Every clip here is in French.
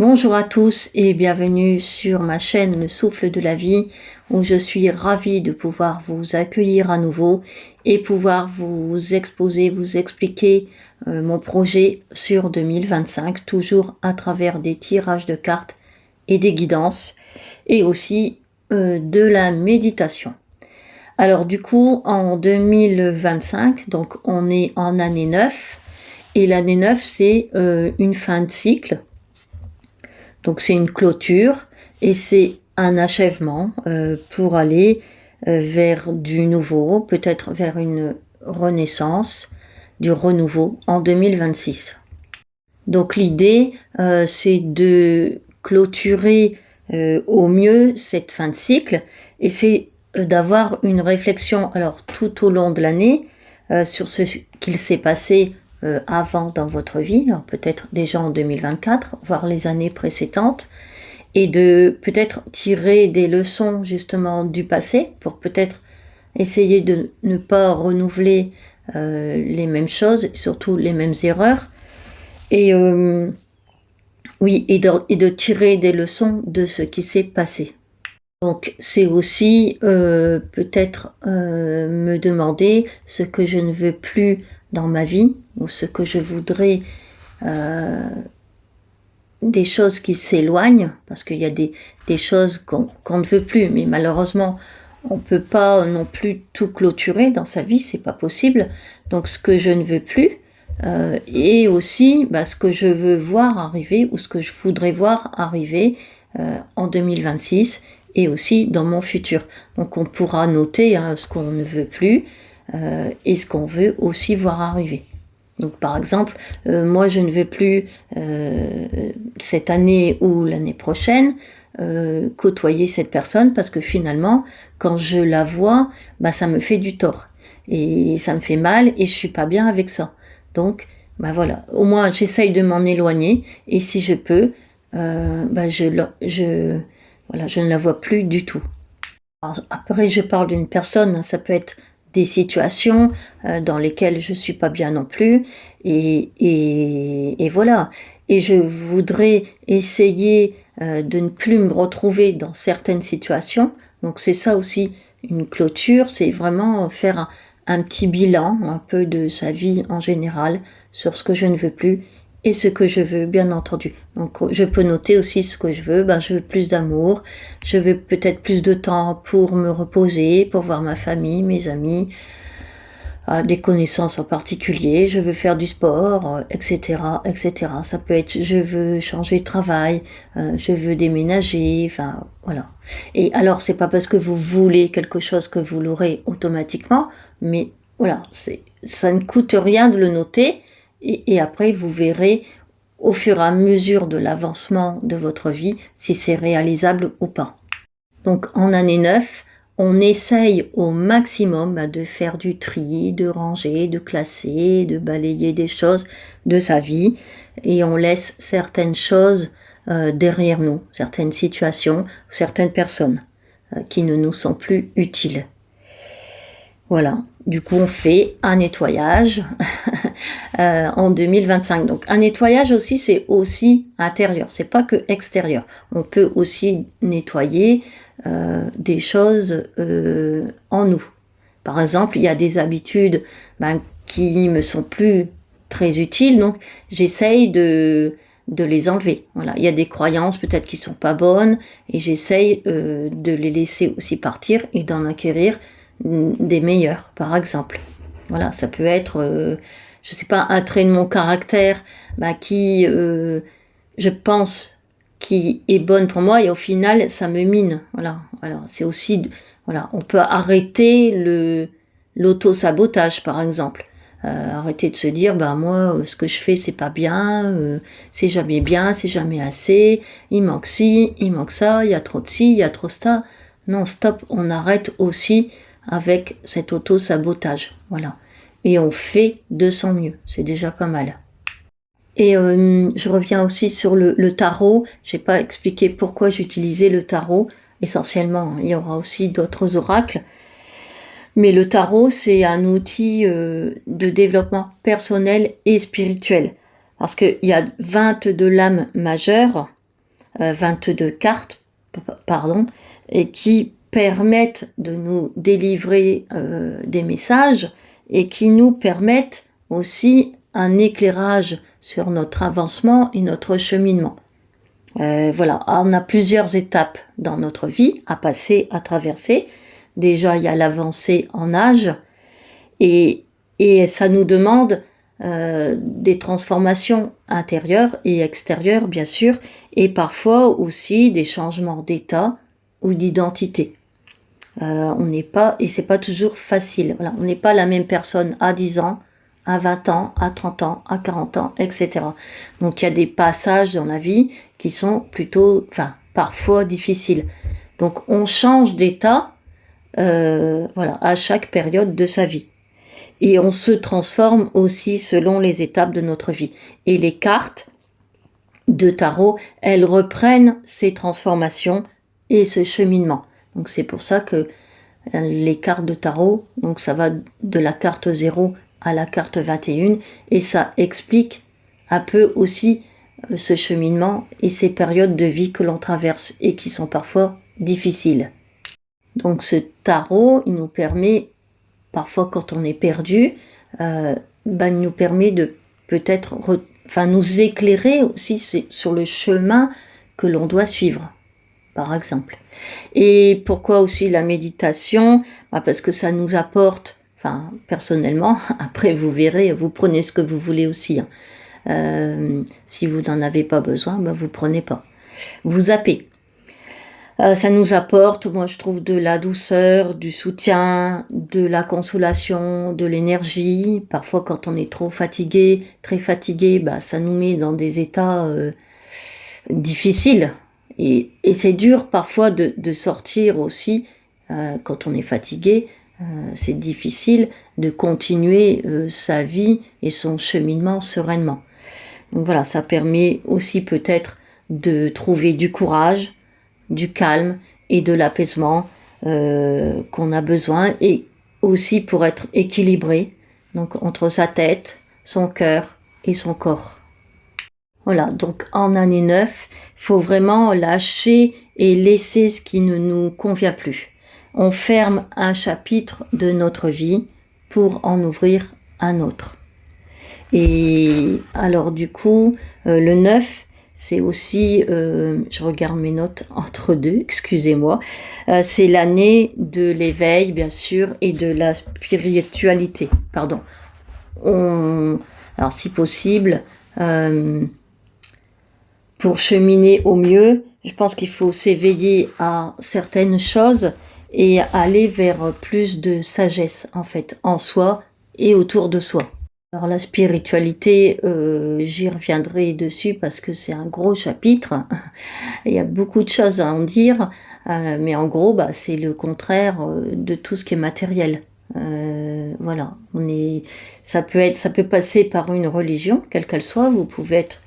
Bonjour à tous et bienvenue sur ma chaîne Le Souffle de la Vie, où je suis ravie de pouvoir vous accueillir à nouveau et pouvoir vous exposer, vous expliquer mon projet sur 2025, toujours à travers des tirages de cartes et des guidances et aussi de la méditation. Alors du coup, en 2025, donc on est en année 9 et l'année 9 c'est une fin de cycle. Donc c'est une clôture et c'est un achèvement pour aller vers du nouveau, peut-être vers une renaissance, du renouveau en 2026. Donc l'idée, c'est de clôturer au mieux cette fin de cycle et c'est d'avoir une réflexion alors tout au long de l'année sur ce qu'il s'est passé avant dans votre vie, peut-être déjà en 2024, voire les années précédentes, et de peut-être tirer des leçons justement du passé pour peut-être essayer de ne pas renouveler les mêmes choses, surtout les mêmes erreurs, et oui, et de tirer des leçons de ce qui s'est passé. Donc c'est aussi peut-être me demander ce que je ne veux plus dans ma vie ou ce que je voudrais, des choses qui s'éloignent, parce qu'il y a des choses qu'on ne veut plus, mais malheureusement on ne peut pas non plus tout clôturer dans sa vie, c'est pas possible. Donc ce que je ne veux plus, et aussi ce que je veux voir arriver ou ce que je voudrais voir arriver en 2026 et aussi dans mon futur. Donc on pourra noter ce qu'on ne veut plus et ce qu'on veut aussi voir arriver. Donc par exemple, moi je ne veux plus cette année ou l'année prochaine côtoyer cette personne parce que finalement, quand je la vois, ça me fait du tort et ça me fait mal et je suis pas bien avec ça. Donc voilà, au moins j'essaye de m'en éloigner et si je peux, je ne la vois plus du tout. Alors, après, je parle d'une personne, ça peut être des situations dans lesquelles je suis pas bien non plus, et voilà. Et je voudrais essayer de ne plus me retrouver dans certaines situations. Donc c'est ça aussi une clôture, c'est vraiment faire un petit bilan un peu de sa vie en général sur ce que je ne veux plus et ce que je veux, bien entendu. Donc je peux noter aussi ce que je veux. Je veux plus d'amour, je veux peut-être plus de temps pour me reposer, pour voir ma famille, mes amis, des connaissances en particulier, je veux faire du sport, etc., etc. Ça peut être je veux changer de travail, je veux déménager, enfin voilà. Et alors c'est pas parce que vous voulez quelque chose que vous l'aurez automatiquement, mais voilà, ça ne coûte rien de le noter et après vous verrez au fur et à mesure de l'avancement de votre vie si c'est réalisable ou pas. Donc en année 9, on essaye au maximum de faire du tri, de ranger, de classer, de balayer des choses de sa vie et on laisse certaines choses derrière nous, certaines situations, certaines personnes qui ne nous sont plus utiles. Voilà, du coup on fait un nettoyage en 2025. Donc un nettoyage aussi, c'est aussi intérieur, c'est pas que extérieur. On peut aussi nettoyer des choses en nous. Par exemple, il y a des habitudes qui me sont plus très utiles, donc j'essaye de les enlever. Voilà, il y a des croyances peut-être qui sont pas bonnes et j'essaye de les laisser aussi partir et d'en acquérir des meilleurs, par exemple. Voilà, ça peut être je sais pas, un trait de mon caractère qui, je pense, qui est bonne pour moi et au final, ça me mine. Voilà, c'est aussi, voilà, on peut arrêter l'auto-sabotage, par exemple. Arrêter de se dire, moi, ce que je fais, c'est pas bien, c'est jamais assez, il manque ci, il manque ça, il y a trop de ci, il y a trop de ça. Non, stop, on arrête aussi avec cet auto-sabotage. Voilà. Et on fait de son mieux, c'est déjà pas mal. Et je reviens aussi sur le tarot. Je n'ai pas expliqué pourquoi j'utilisais le tarot. Essentiellement, il y aura aussi d'autres oracles. Mais le tarot, c'est un outil de développement personnel et spirituel. Parce qu'il y a 22 lames majeures 22 cartes, pardon, et qui permettent de nous délivrer des messages et qui nous permettent aussi un éclairage sur notre avancement et notre cheminement. Voilà, on a plusieurs étapes dans notre vie à passer, à traverser. Déjà, il y a l'avancée en âge et ça nous demande des transformations intérieures et extérieures, bien sûr, et parfois aussi des changements d'état ou d'identité. On n'est pas, et c'est pas toujours facile. Voilà, on n'est pas la même personne à 10 ans, à 20 ans, à 30 ans, à 40 ans, etc. Donc il y a des passages dans la vie qui sont plutôt, enfin, parfois difficiles. Donc on change d'état, voilà, à chaque période de sa vie. Et on se transforme aussi selon les étapes de notre vie. Et les cartes de tarot, elles reprennent ces transformations et ce cheminement. Donc c'est pour ça que les cartes de tarot, donc ça va de la carte 0 à la carte 21 et ça explique un peu aussi ce cheminement et ces périodes de vie que l'on traverse et qui sont parfois difficiles. Donc ce tarot, il nous permet, parfois quand on est perdu, il nous permet de peut-être nous éclairer aussi sur le chemin que l'on doit suivre, par exemple. Et pourquoi aussi la méditation? Parce que ça nous apporte, personnellement, après vous verrez, vous prenez ce que vous voulez aussi. Si vous n'en avez pas besoin, vous prenez pas. Vous zappez. Ça nous apporte, moi je trouve, de la douceur, du soutien, de la consolation, de l'énergie. Parfois quand on est trop fatigué, très fatigué, ça nous met dans des états difficiles. Et c'est dur parfois de sortir aussi, quand on est fatigué, c'est difficile de continuer sa vie et son cheminement sereinement. Donc voilà, ça permet aussi peut-être de trouver du courage, du calme et de l'apaisement qu'on a besoin, et aussi pour être équilibré, donc entre sa tête, son cœur et son corps. Voilà, donc en année 9, il faut vraiment lâcher et laisser ce qui ne nous convient plus. On ferme un chapitre de notre vie pour en ouvrir un autre. Et alors du coup, le 9, c'est aussi, je regarde mes notes entre deux, excusez-moi, c'est l'année de l'éveil, bien sûr, et de la spiritualité. Pardon. Alors si possible, pour cheminer au mieux, je pense qu'il faut s'éveiller à certaines choses et aller vers plus de sagesse, en fait, en soi et autour de soi. Alors la spiritualité, j'y reviendrai dessus parce que c'est un gros chapitre. Il y a beaucoup de choses à en dire, mais en gros, c'est le contraire de tout ce qui est matériel. Voilà, ça peut passer par une religion, quelle qu'elle soit. Vous pouvez être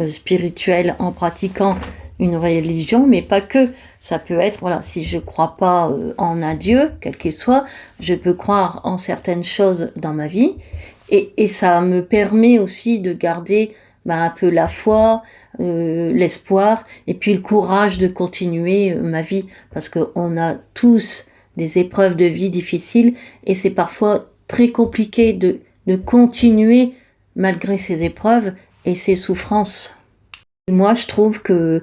spirituel en pratiquant une religion, mais pas que. Ça peut être, voilà, si je crois pas en un Dieu, quel qu'il soit, je peux croire en certaines choses dans ma vie, et ça me permet aussi de garder un peu la foi, l'espoir, et puis le courage de continuer ma vie, parce qu'on a tous des épreuves de vie difficiles, et c'est parfois très compliqué de continuer malgré ces épreuves et ces souffrances. Moi, je trouve que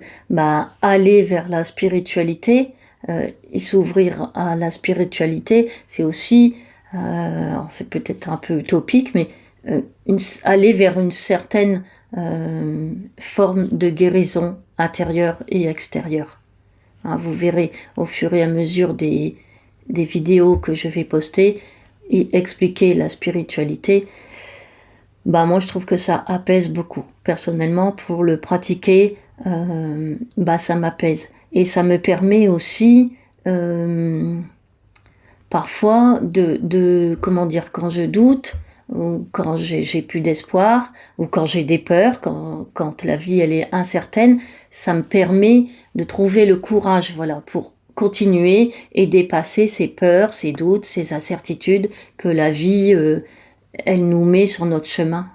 aller vers la spiritualité et s'ouvrir à la spiritualité, c'est aussi, c'est peut-être un peu utopique, mais aller vers une certaine forme de guérison intérieure et extérieure. Vous verrez au fur et à mesure des vidéos que je vais poster et expliquer la spiritualité. Moi je trouve que ça apaise beaucoup. Personnellement, pour le pratiquer, ça m'apaise. Et ça me permet aussi parfois comment dire, quand je doute, ou quand j'ai plus d'espoir, ou quand j'ai des peurs, quand la vie elle est incertaine, ça me permet de trouver le courage, voilà, pour continuer et dépasser ces peurs, ces doutes, ces incertitudes que la vie elle nous met sur notre chemin.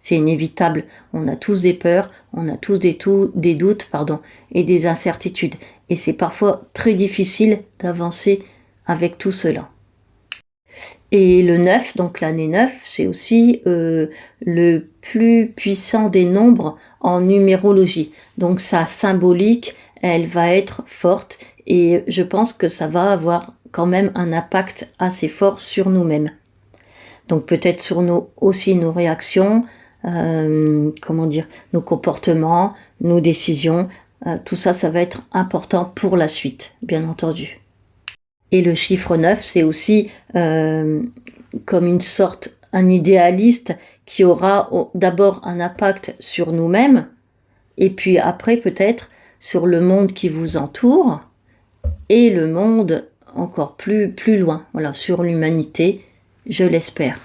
c'est inévitable. On a tous des peurs, on a tous des doutes, pardon, et des incertitudes. Et c'est parfois très difficile d'avancer avec tout cela. Et le 9, donc l'année 9, c'est aussi le plus puissant des nombres en numérologie. Donc sa symbolique, elle va être forte et je pense que ça va avoir quand même un impact assez fort sur nous-mêmes. Donc peut-être sur aussi nos réactions, nos comportements, nos décisions. Tout ça, ça va être important pour la suite, bien entendu. Et le chiffre 9, c'est aussi comme un idéaliste qui aura d'abord un impact sur nous-mêmes, et puis après peut-être sur le monde qui vous entoure, et le monde encore plus loin, voilà, sur l'humanité, je l'espère.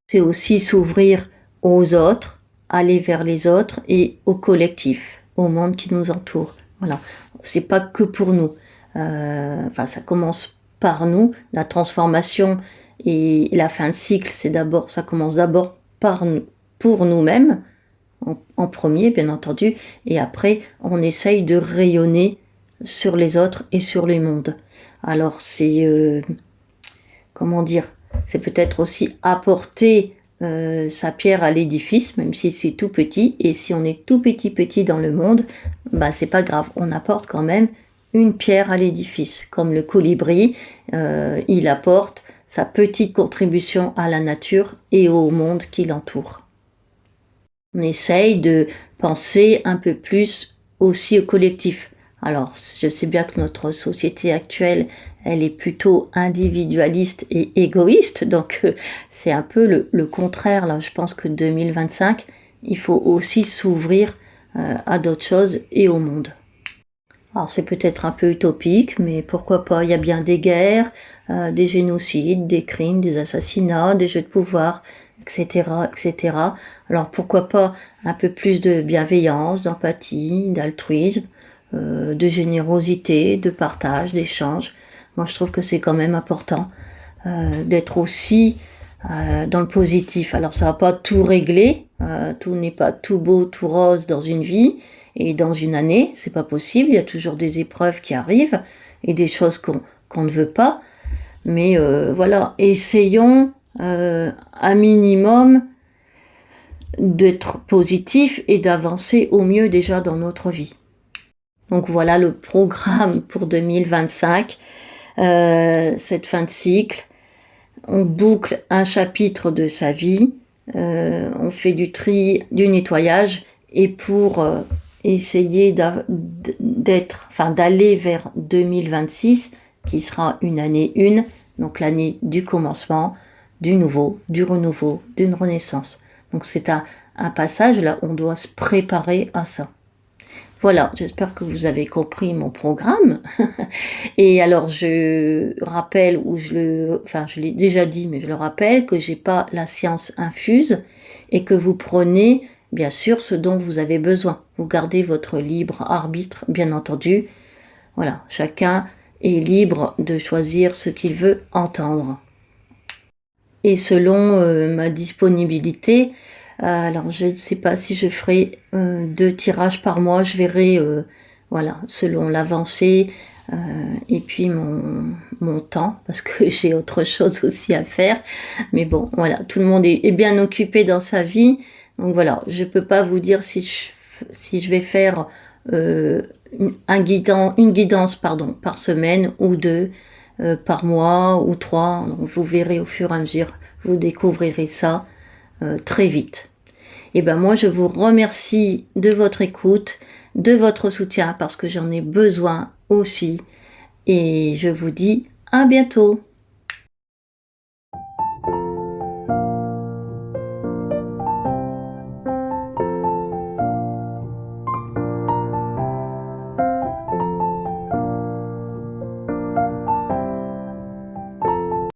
C'est aussi s'ouvrir aux autres, aller vers les autres et au collectif, au monde qui nous entoure. Voilà, c'est pas que pour nous. Ça commence par nous, la transformation et la fin de cycle, ça commence d'abord pour nous-mêmes, en premier bien entendu, et après on essaye de rayonner sur les autres et sur le monde. Alors c'est, c'est peut-être aussi apporter sa pierre à l'édifice, même si c'est tout petit, et si on est tout petit dans le monde, c'est pas grave, on apporte quand même une pierre à l'édifice, comme le colibri, il apporte sa petite contribution à la nature et au monde qui l'entoure. On essaye de penser un peu plus aussi au collectif. Alors, je sais bien que notre société actuelle, elle est plutôt individualiste et égoïste, donc c'est un peu le contraire. Là, je pense que 2025, il faut aussi s'ouvrir à d'autres choses et au monde. Alors c'est peut-être un peu utopique, mais pourquoi pas, il y a bien des guerres, des génocides, des crimes, des assassinats, des jeux de pouvoir, etc., etc. Alors pourquoi pas un peu plus de bienveillance, d'empathie, d'altruisme, de générosité, de partage, d'échange. Moi je trouve que c'est quand même important d'être aussi dans le positif. Alors ça va pas tout régler, tout n'est pas tout beau, tout rose dans une vie, et dans une année, c'est pas possible, il y a toujours des épreuves qui arrivent et des choses qu'on ne veut pas. Mais voilà, essayons un minimum d'être positif et d'avancer au mieux déjà dans notre vie. Donc voilà le programme pour 2025, cette fin de cycle. On boucle un chapitre de sa vie, on fait du tri, du nettoyage, et pour essayer d'aller vers 2026, qui sera une année 1, donc l'année du commencement, du nouveau, du renouveau, d'une renaissance. Donc c'est un passage là, on doit se préparer à ça. Voilà, j'espère que vous avez compris mon programme. Et alors je rappelle, je l'ai déjà dit, mais je le rappelle, que j'ai pas la science infuse et que vous prenez bien sûr ce dont vous avez besoin. Vous gardez votre libre arbitre, bien entendu. Voilà, chacun est libre de choisir ce qu'il veut entendre. Et selon ma disponibilité, alors je ne sais pas si je ferai 2 tirages par mois, je verrai, voilà, selon l'avancée et puis mon temps, parce que j'ai autre chose aussi à faire. Mais bon, voilà, tout le monde est bien occupé dans sa vie. Donc voilà, je ne peux pas vous dire si je vais faire une guidance par semaine ou 2 par mois ou 3. Donc vous verrez au fur et à mesure, vous découvrirez ça très vite. Et ben moi je vous remercie de votre écoute, de votre soutien parce que j'en ai besoin aussi. Et je vous dis à bientôt.